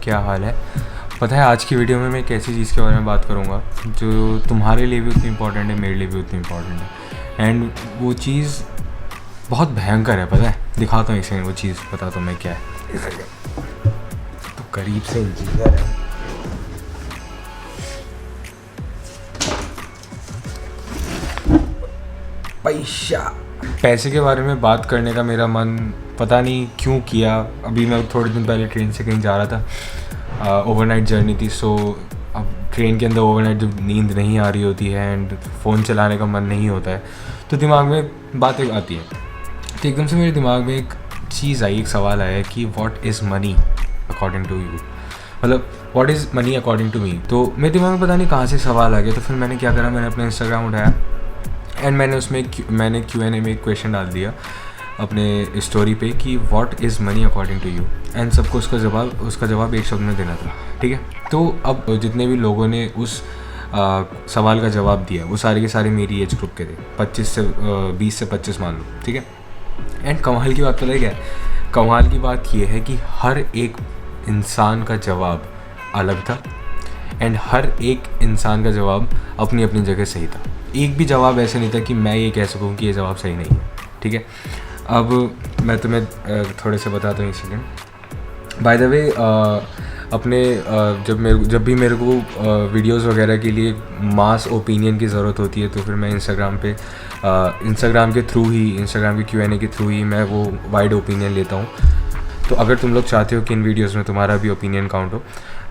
क्या हाल है। पता है आज की वीडियो में मैं एक ऐसी चीज़ के बारे में बात करूँगा जो तुम्हारे लिए भी उतनी इम्पॉर्टेंट है, मेरे लिए भी उतनी इम्पॉर्टेंट है। एंड वो चीज़ बहुत भयंकर है। पता है, दिखाता हूँ एक सेकंड वो चीज़, बताता हूँ मैं क्या है। तो करीब से इंजीनियर है। पैसे के बारे में बात करने का मेरा मन पता नहीं क्यों किया। अभी मैं थोड़े दिन पहले ट्रेन से कहीं जा रहा था, ओवरनाइट जर्नी थी। सो अब ट्रेन के अंदर ओवरनाइट जब नींद नहीं आ रही होती है एंड फ़ोन चलाने का मन नहीं होता है तो दिमाग में बातें आती है। तो एकदम से मेरे दिमाग में एक चीज़ आई, एक सवाल आया कि what is money according to you, मतलब what is money according to me. तो मेरे दिमाग में पता नहीं कहाँ से सवाल आ गया। तो फिर मैंने क्या करा, मैंने अपना इंस्टाग्राम उठाया एंड मैंने उसमें मैंने Q&A में एक क्वेश्चन डाल दिया अपने स्टोरी पे कि what is money according to you. And सबको उसका जवाब एक शब्द में देना था। ठीक है, तो अब जितने भी लोगों ने उस सवाल का जवाब दिया वो सारे के सारे मेरी एज ग्रुप के थे, 20 से 25 मान लो। ठीक है, एंड कमाल की बात पता है क्या है? कमाल की बात ये है कि हर एक इंसान का जवाब अलग था एंड हर एक इंसान का जवाब अपनी अपनी जगह सही था। एक भी जवाब ऐसे नहीं था कि मैं ये कह सकूँ कि ये जवाब सही नहीं है। ठीक है, अब मैं तुम्हें थोड़े से बताता हूँ इसी दिन। बाय द वे अपने जब भी मेरे को वीडियोस वगैरह के लिए मास ओपिनियन की ज़रूरत होती है तो फिर मैं इंस्टाग्राम के Q&A के थ्रू ही मैं वो वाइड ओपिनियन लेता हूँ। तो अगर तुम लोग चाहते हो कि इन वीडियोस में तुम्हारा भी ओपिनियन काउंट हो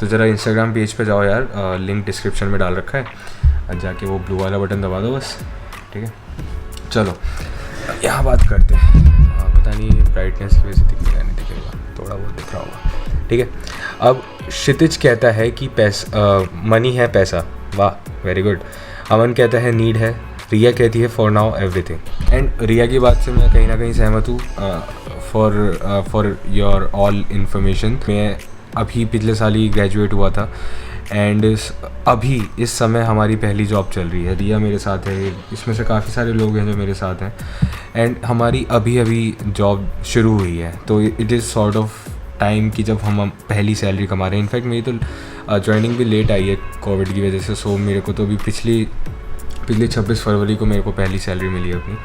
तो ज़रा इंस्टाग्राम पेज पे जाओ यार, लिंक डिस्क्रिप्शन में डाल रखा है, जाके वो ब्लू वाला बटन दबा दो बस। ठीक है, चलो यहाँ बात करते हैं। पता नहीं ब्राइटनेस की वजह से दिख रहा है, नहीं दिखेगा, थोड़ा बहुत दिख रहा होगा। ठीक है, अब क्षितिज कहता है कि मनी है पैसा। वाह, वेरी गुड। अमन कहता है नीड है। रिया कहती है फॉर नाउ एवरीथिंग। एंड रिया की बात से मैं कहीं ना कहीं सहमत हूँ। फॉर योर ऑल इन्फॉर्मेशन, मैं अभी पिछले साल ही ग्रेजुएट हुआ था एंड अभी इस समय हमारी पहली जॉब चल रही है। रिया मेरे साथ है, इसमें से काफ़ी सारे लोग हैं जो मेरे साथ हैं एंड हमारी अभी जॉब शुरू हुई है। तो it is sort of time कि जब हम पहली सैलरी कमा रहे हैं। इनफैक्ट मेरी तो ज्वाइनिंग भी लेट आई है कोविड की वजह से। सो मेरे को तो अभी पिछली 26 फरवरी को मेरे को पहली सैलरी मिली है अपनी।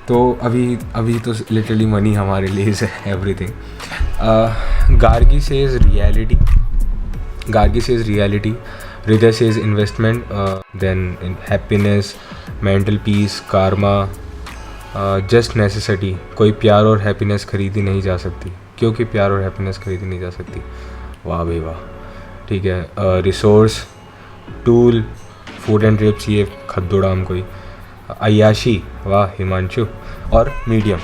तो अभी तो लिटरली मनी हमारे लिए is everything. Gargi says reality, Hriday says investment, then happiness, mental peace, karma, just necessity. कोई प्यार और हैप्पीनेस खरीदी नहीं जा सकती, क्योंकि प्यार और हैप्पीनेस खरीदी नहीं जा सकती। वाह भाई वाह। ठीक है, resource, tool, food and trips, ये खद्दोड़ाम कोई, अय्याशी, वाह हिमांशु, और मीडियम।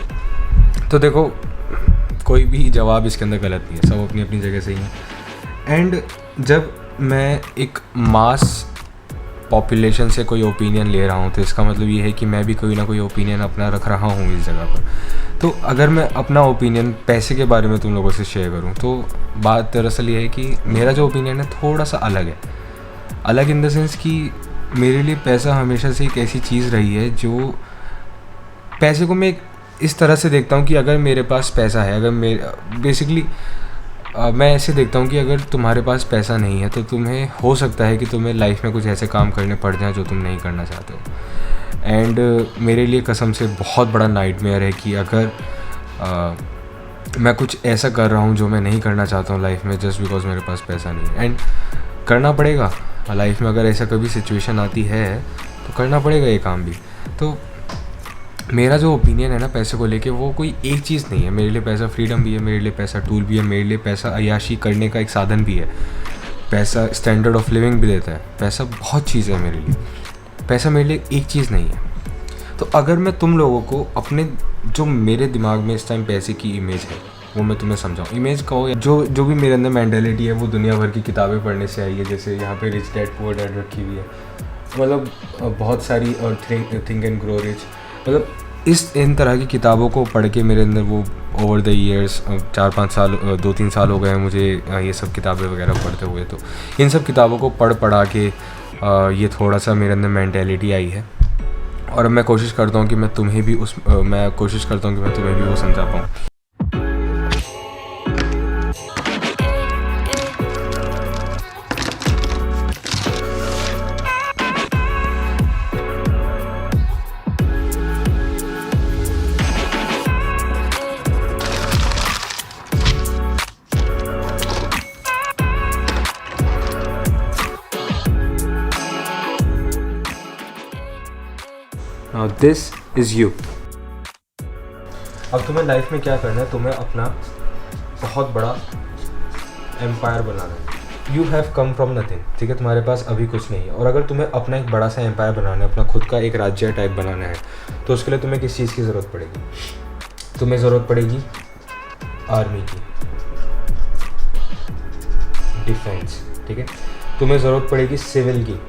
तो देखो कोई भी जवाब इसके अंदर गलत नहीं है, सब अपनी अपनी जगह सही है। एंड जब मैं एक मास पॉपुलेशन से कोई ओपिनियन ले रहा हूँ तो इसका मतलब ये है कि मैं भी कोई ना कोई ओपिनियन अपना रख रहा हूँ इस जगह पर। तो अगर मैं अपना ओपिनियन पैसे के बारे में तुम लोगों से शेयर करूँ तो बात दरअसल ये है कि मेरा जो ओपिनियन है थोड़ा सा अलग है। अलग इन द सेंस कि मेरे लिए पैसा हमेशा से एक ऐसी चीज़ रही है जो पैसे को मैं इस तरह से देखता हूँ कि अगर मेरे पास पैसा है, मैं ऐसे देखता हूँ कि अगर तुम्हारे पास पैसा नहीं है तो तुम्हें हो सकता है कि तुम्हें लाइफ में कुछ ऐसे काम करने पड़ जाएं जो तुम नहीं करना चाहते हो। एंड मेरे लिए कसम से बहुत बड़ा नाइटमेयर है कि अगर मैं कुछ ऐसा कर रहा हूँ जो मैं नहीं करना चाहता हूँ लाइफ में जस्ट बिकॉज मेरे पास पैसा नहीं है। एंड करना पड़ेगा लाइफ में, अगर ऐसा कभी सिचुएशन आती है तो करना पड़ेगा ये काम भी। तो मेरा जो ओपिनियन है ना पैसे को लेके, वो कोई एक चीज़ नहीं है। मेरे लिए पैसा फ्रीडम भी है, मेरे लिए पैसा टूल भी है, मेरे लिए पैसा अय्याशी करने का एक साधन भी है, पैसा स्टैंडर्ड ऑफ लिविंग भी देता है। पैसा बहुत चीज़ है मेरे लिए, पैसा मेरे लिए एक चीज़ नहीं है। तो अगर मैं तुम लोगों को अपने जो मेरे दिमाग में इस टाइम पैसे की इमेज है वो मैं तुम्हें समझाऊँ, इमेज कहो या जो भी मेरे अंदर मेंटालिटी है वो दुनिया भर की किताबें पढ़ने से आई है। जैसे यहाँ पे रिच डैड पुअर डैड रखी हुई है, मतलब बहुत सारी, और थिंक एंड ग्रो रिच, मतलब इन तरह की किताबों को पढ़ के मेरे अंदर वो ओवर द ईयर्स 4-5 साल 2-3 साल हो गए मुझे ये सब किताबें वगैरह पढ़ते हुए। तो इन सब किताबों को पढ़ा के ये थोड़ा सा मेरे अंदर मेंटालिटी आई है और अब मैं कोशिश करता हूँ कि मैं तुम्हें भी वो समझा पाऊँ। Now this is you. अब तुम्हें लाइफ में क्या करना है, तुम्हें अपना बहुत बड़ा एम्पायर बनाना है। You have come from nothing, ठीक है, तुम्हारे पास अभी कुछ नहीं है। और अगर तुम्हें अपना एक बड़ा सा एम्पायर बनाना है, अपना खुद का एक राज्य टाइप बनाना है, तो उसके लिए तुम्हें किस चीज़ की ज़रूरत पड़ेगी? तुम्हें ज़रूरत पड़ेगी आर्मी की, डिफेंस, ठीक है। तुम्हें ज़रूरत पड़ेगी सिविल की,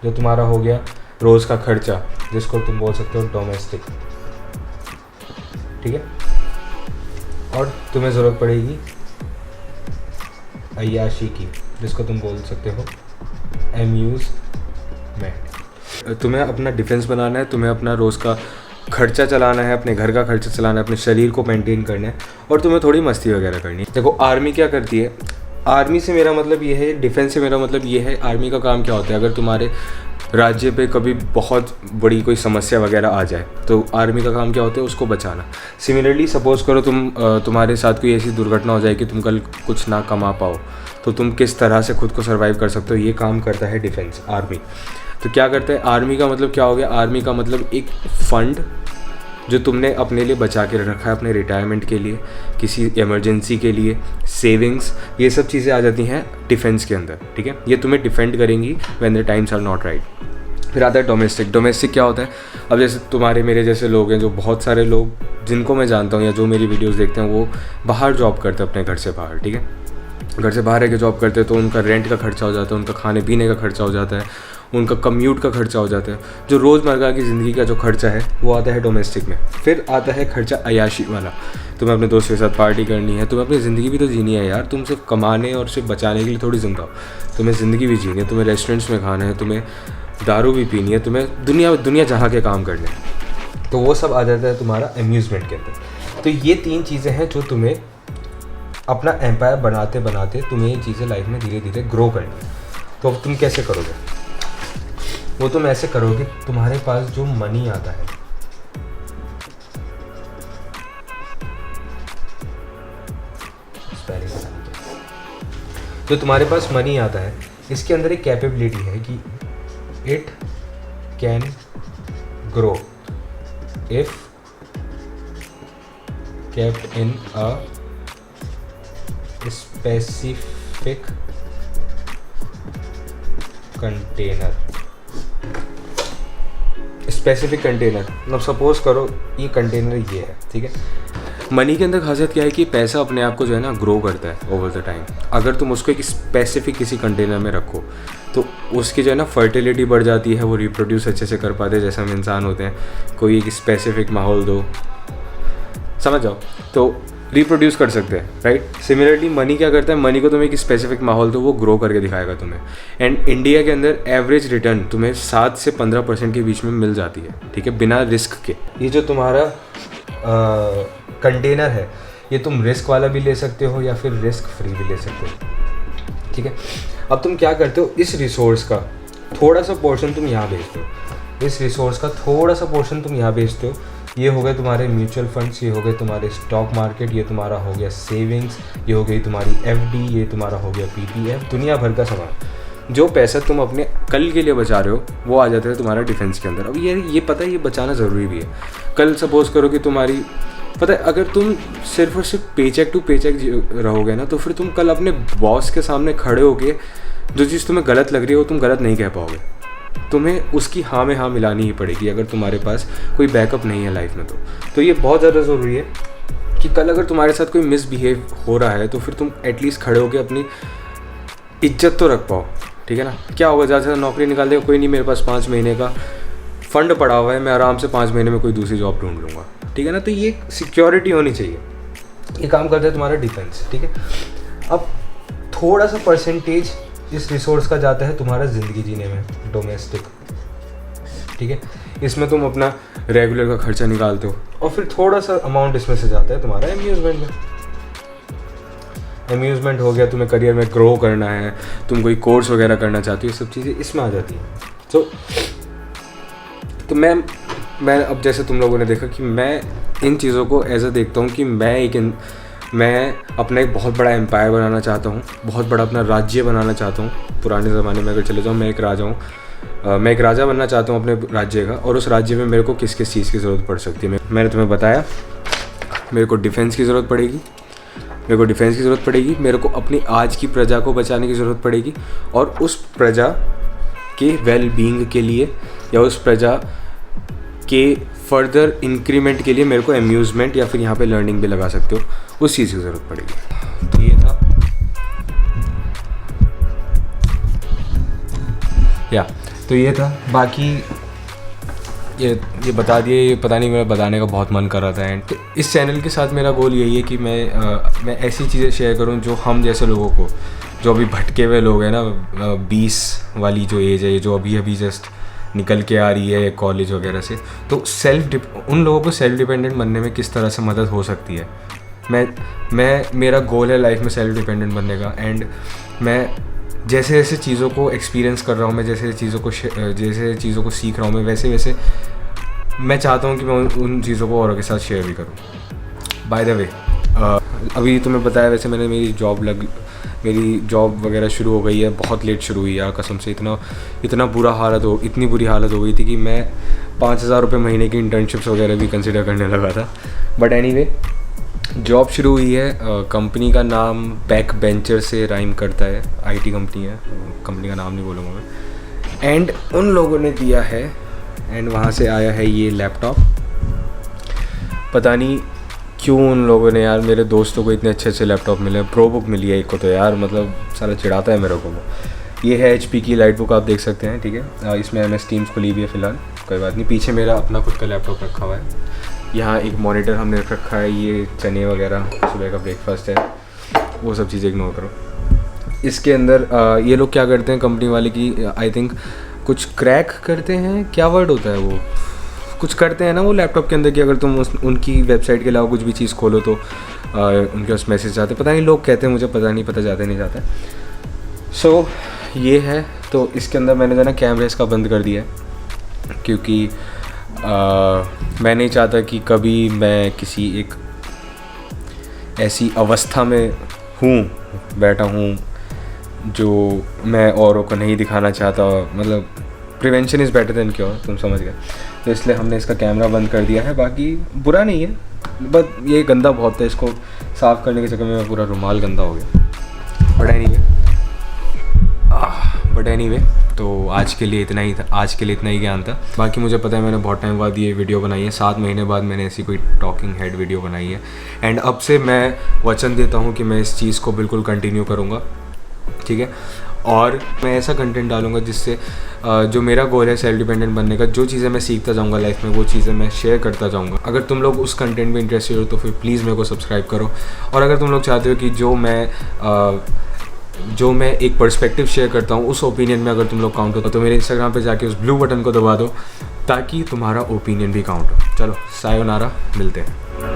जो तुम्हारा हो गया रोज़ का खर्चा, जिसको तुम बोल सकते हो डोमेस्टिक, ठीक है। और तुम्हें ज़रूरत पड़ेगी अय्याशी की, जिसको तुम बोल सकते हो एम्यूज़मेंट। तुम्हें अपना डिफेंस बनाना है, तुम्हें अपना रोज़ का खर्चा चलाना है, अपने घर का खर्चा चलाना है, अपने शरीर को मेंटेन करना है, और तुम्हें थोड़ी मस्ती वगैरह करनी है। देखो आर्मी क्या करती है, आर्मी से मेरा मतलब ये है, डिफेंस से मेरा मतलब ये है, आर्मी का काम क्या होता है, अगर तुम्हारे राज्य पे कभी बहुत बड़ी कोई समस्या वगैरह आ जाए तो आर्मी का काम क्या होता है, उसको बचाना। सिमिलरली सपोज़ करो तुम्हारे साथ कोई ऐसी दुर्घटना हो जाए कि तुम कल कुछ ना कमा पाओ, तो तुम किस तरह से खुद को सर्वाइव कर सकते हो, ये काम करता है डिफेंस, आर्मी। तो क्या करता है आर्मी का मतलब क्या हो गया, आर्मी का मतलब एक फ़ंड जो तुमने अपने लिए बचा के रखा है, अपने रिटायरमेंट के लिए, किसी इमरजेंसी के लिए, सेविंग्स, ये सब चीज़ें आ जाती हैं डिफेंस के अंदर, ठीक है। ये तुम्हें डिफेंड करेंगी when the times are not right. फिर आता है डोमेस्टिक। डोमेस्टिक क्या होता है, अब जैसे तुम्हारे मेरे जैसे लोग हैं, जो बहुत सारे लोग जिनको मैं जानता हूँ या जो मेरी वीडियोज़ देखते हैं, वो बाहर जॉब करते हैं अपने घर से बाहर, ठीक है। घर से बाहर रह के जॉब करते हैं तो उनका रेंट का खर्चा हो जाता है, उनका खाने पीने का खर्चा हो जाता है, उनका कम्यूट का खर्चा हो जाता है। जो रोज़मर्रा की ज़िंदगी का जो खर्चा है वो आता है डोमेस्टिक में। फिर आता है खर्चा अय्याशी वाला, तुम्हें अपने दोस्तों के साथ पार्टी करनी है, तुम्हें अपनी ज़िंदगी भी तो जीनी है यार, तुम सिर्फ कमाने और सिर्फ बचाने के लिए थोड़ी जिंदा हो, तुम्हें ज़िंदगी भी जीनी है, तुम्हें रेस्टोरेंट्स में खाना है, तुम्हें दारू भी पीनी है, तुम्हें दुनिया जहाँ के काम करने हैं, तो वो सब आ जाता है तुम्हारा अम्यूज़मेंट के अंदर। तो ये 3 चीज़ें हैं जो तुम्हें अपना एम्पायर बनाते बनाते तुम्हें ये चीज़ें लाइफ में धीरे धीरे ग्रो करनी है। तो अब तुम कैसे करोगे, वो तुम ऐसे करोगे, तुम्हारे पास जो मनी आता है, जो तुम्हारे पास मनी आता है, इसके अंदर एक कैपेबिलिटी है कि it can grow if kept in a specific container। Specific container मतलब सपोज करो ये कंटेनर ये है, ठीक है। मनी के अंदर खासियत क्या है कि पैसा अपने आप को जो है ना ग्रो करता है ओवर द टाइम। अगर तुम उसको एक स्पेसिफिक किसी कंटेनर में रखो तो उसकी जो है ना फर्टिलिटी बढ़ जाती है, वो रिप्रोड्यूस अच्छे से कर पाते हैं, जैसे हम इंसान होते हैं। कोई एक स्पेसिफिक माहौल दो, समझ जाओ, तो रिप्रोड्यूस कर सकते हैं, राइट। सिमिलरली मनी क्या करता है, मनी को तुम्हें एक स्पेसिफिक माहौल दो, वो ग्रो करके दिखाएगा तुम्हें। एंड इंडिया के अंदर एवरेज रिटर्न तुम्हें 7 से 15% के बीच में मिल जाती है, ठीक है, बिना रिस्क के। ये जो तुम्हारा कंटेनर है, ये तुम रिस्क वाला भी ले सकते हो या फिर रिस्क फ्री भी ले सकते हो, ठीक है। अब तुम क्या करते हो, इस रिसोर्स का थोड़ा सा पोर्शन तुम यहाँ भेजते हो, इस रिसोर्स का थोड़ा सा पोर्शन तुम यहाँ भेजते हो। ये हो गए तुम्हारे म्यूचुअल फंड्स, ये हो गए तुम्हारे स्टॉक मार्केट, ये तुम्हारा हो गया सेविंग्स, ये हो गई तुम्हारी एफडी, ये तुम्हारा हो गया पीपीएफ, दुनिया भर का सामान। जो पैसा तुम अपने कल के लिए बचा रहे हो वो आ जाता है तुम्हारा डिफेंस के अंदर। अब ये पता है ये बचाना ज़रूरी भी है। कल सपोज करो कि तुम्हारी पता है, अगर तुम सिर्फ और सिर्फ पेचेक टू पेचेक रहोगे ना, तो फिर तुम कल अपने बॉस के सामने खड़े होके जो चीज़ तुम्हें गलत लग रही है वो तुम गलत नहीं कह पाओगे। तुम्हें उसकी हाँ में हाँ मिलानी ही पड़ेगी अगर तुम्हारे पास कोई बैकअप नहीं है लाइफ में। तो ये बहुत ज़्यादा ज़रूरी है कि कल अगर तुम्हारे साथ कोई मिसबिहेव हो रहा है तो फिर तुम एटलीस्ट खड़े होकर अपनी इज्जत तो रख पाओ, ठीक है ना। क्या होगा, ज़्यादा से ज़्यादा नौकरी निकाल देगा, कोई नहीं, मेरे पास 5 महीने का फंड पड़ा हुआ है, मैं आराम से 5 महीने में कोई दूसरी जॉब ढूंढ लूँगा, ठीक है ना। तो ये सिक्योरिटी होनी चाहिए, ये काम करता है तुम्हारा डिफेंस, ठीक है। अब थोड़ा सा परसेंटेज इस रिसोर्स का जाता है तुम्हारा ज़िंदगी जीने में, डोमेस्टिक, ठीक है। इसमें तुम अपना रेगुलर का खर्चा निकालते हो और फिर थोड़ा सा अमाउंट इसमें से जाता है तुम्हारा अम्यूज़मेंट में। अम्यूज़मेंट हो गया, तुम्हें करियर में ग्रो करना है, तुम कोई कोर्स वगैरह करना चाहते हो, ये सब चीज़ें इसमें आ जाती हैं। तो मैं अब जैसे तुम लोगों ने देखा कि मैं इन चीज़ों को ऐसा देखता हूँ कि मैं अपना एक बहुत बड़ा एम्पायर बनाना चाहता हूँ, बहुत बड़ा अपना राज्य बनाना चाहता हूँ। पुराने ज़माने में अगर चले जाऊँ, मैं एक राजा हूँ, मैं एक राजा बनना चाहता हूँ अपने राज्य का, और उस राज्य में मेरे को किस किस चीज़ की ज़रूरत पड़ सकती है। मैंने तुम्हें बताया, मेरे को डिफेंस की ज़रूरत पड़ेगी, मेरे को अपनी आज की प्रजा को बचाने की ज़रूरत पड़ेगी, और उस प्रजा के वेल बीइंग के लिए या उस प्रजा के फर्दर इंक्रीमेंट के लिए मेरे को अम्यूज़मेंट या फिर यहाँ पे लर्निंग भी लगा सकते हो, उस चीज़ की ज़रूरत पड़ेगी। तो ये था तो ये था। बाकी ये बता दिए, ये पता नहीं, मेरा बताने का बहुत मन कर रहा था। एंड तो इस चैनल के साथ मेरा गोल यही है कि मैं ऐसी चीज़ें शेयर करूं जो हम जैसे लोगों को, जो अभी भटके हुए लोग हैं ना, 20 वाली जो एज है, जो अभी जस्ट निकल के आ रही है कॉलेज वगैरह से, तो उन लोगों को सेल्फ डिपेंडेंट बनने में किस तरह से मदद हो सकती है। मेरा गोल है लाइफ में सेल्फ डिपेंडेंट बनने का। एंड मैं जैसे जैसे चीज़ों को एक्सपीरियंस कर रहा हूँ, मैं जैसे चीज़ों को सीख रहा हूँ, मैं वैसे मैं चाहता हूँ कि मैं उन चीज़ों को औरों के साथ शेयर भी करूँ। बाय द वे, अभी तुम्हें बताया, वैसे मैंने मेरी जॉब वगैरह शुरू हो गई है, बहुत लेट शुरू हुई यार, कसम से। इतनी बुरी हालत हो गई थी कि मैं 5,000 रुपये महीने की इंटर्नशिप्स वगैरह भी कंसिडर करने लगा था। बट एनीवे, जॉब शुरू हुई है। कंपनी का नाम बैक बेंचर से राइम करता है, IT कंपनी है, कंपनी का नाम नहीं बोलूँगा मैं। एंड उन लोगों ने दिया है, एंड वहाँ से आया है ये लैपटॉप। पता नहीं क्यों उन लोगों ने यार, मेरे दोस्तों को इतने अच्छे लैपटॉप मिले, प्रो बुक मिली है एक को, तो यार मतलब सारा चिढ़ाता है मेरे को वो। ये है HP की लाइट बुक, आप देख सकते हैं, ठीक है। इसमें MS Teams खुली हुई है फ़िलहाल, कोई बात नहीं। पीछे मेरा अपना खुद का लैपटॉप रखा हुआ है। यहाँ एक मॉनिटर हमने रखा है, ये चने वगैरह सुबह का ब्रेकफास्ट है, वो सब चीज़ें इग्नोर करो। इसके अंदर ये लोग क्या करते हैं कंपनी वाले की, आई थिंक कुछ क्रैक करते हैं, क्या वर्ड होता है वो, कुछ करते हैं ना वो लैपटॉप के अंदर कि अगर तुम उनकी वेबसाइट के अलावा कुछ भी चीज़ खोलो तो उनके उस मैसेज आते, पता नहीं लोग कहते हैं, मुझे पता नहीं, पता जाता नहीं जाता। सो ये है। तो इसके अंदर मैंने जो है ना कैमरे इसका बंद कर दिया है, क्योंकि मैं नहीं चाहता कि कभी मैं किसी एक ऐसी अवस्था में बैठा हूँ जो मैं औरों को नहीं दिखाना चाहता। मतलब prevention is better than cure, तुम समझ गए। तो इसलिए हमने इसका कैमरा बंद कर दिया है। बाकी बुरा नहीं है, बट ये गंदा बहुत है, इसको साफ़ करने के चक्कर में पूरा रुमाल गंदा हो गया। बट एनीवे, तो आज के लिए इतना ही ज्ञान था। बाकी मुझे पता है मैंने बहुत टाइम बाद ये वीडियो बनाई है, 7 महीने बाद मैंने ऐसी कोई टॉकिंग हेड वीडियो बनाई है। एंड अब से मैं वचन देता हूँ कि मैं इस चीज़ को बिल्कुल कंटिन्यू करूँगा, ठीक है। और मैं ऐसा कंटेंट डालूँगा जिससे जो मेरा गोल है सेल्फ डिपेंडेंट बनने का, जो चीज़ें मैं सीखता जाऊँगा लाइफ में, वो चीज़ें मैं शेयर करता जाऊँगा। अगर तुम लोग उस कंटेंट में इंटरेस्टेड हो तो फिर प्लीज़ मेरे को सब्सक्राइब करो। और अगर तुम लोग चाहते हो कि जो मैं एक पर्सपेक्टिव शेयर करता हूँ उस ओपिनियन में अगर तुम लोग काउंट हो तो मेरे इंस्टाग्राम पे जाके उस ब्लू बटन को दबा दो, ताकि तुम्हारा ओपिनियन भी काउंट हो। चलो, सायोनारा, मिलते हैं।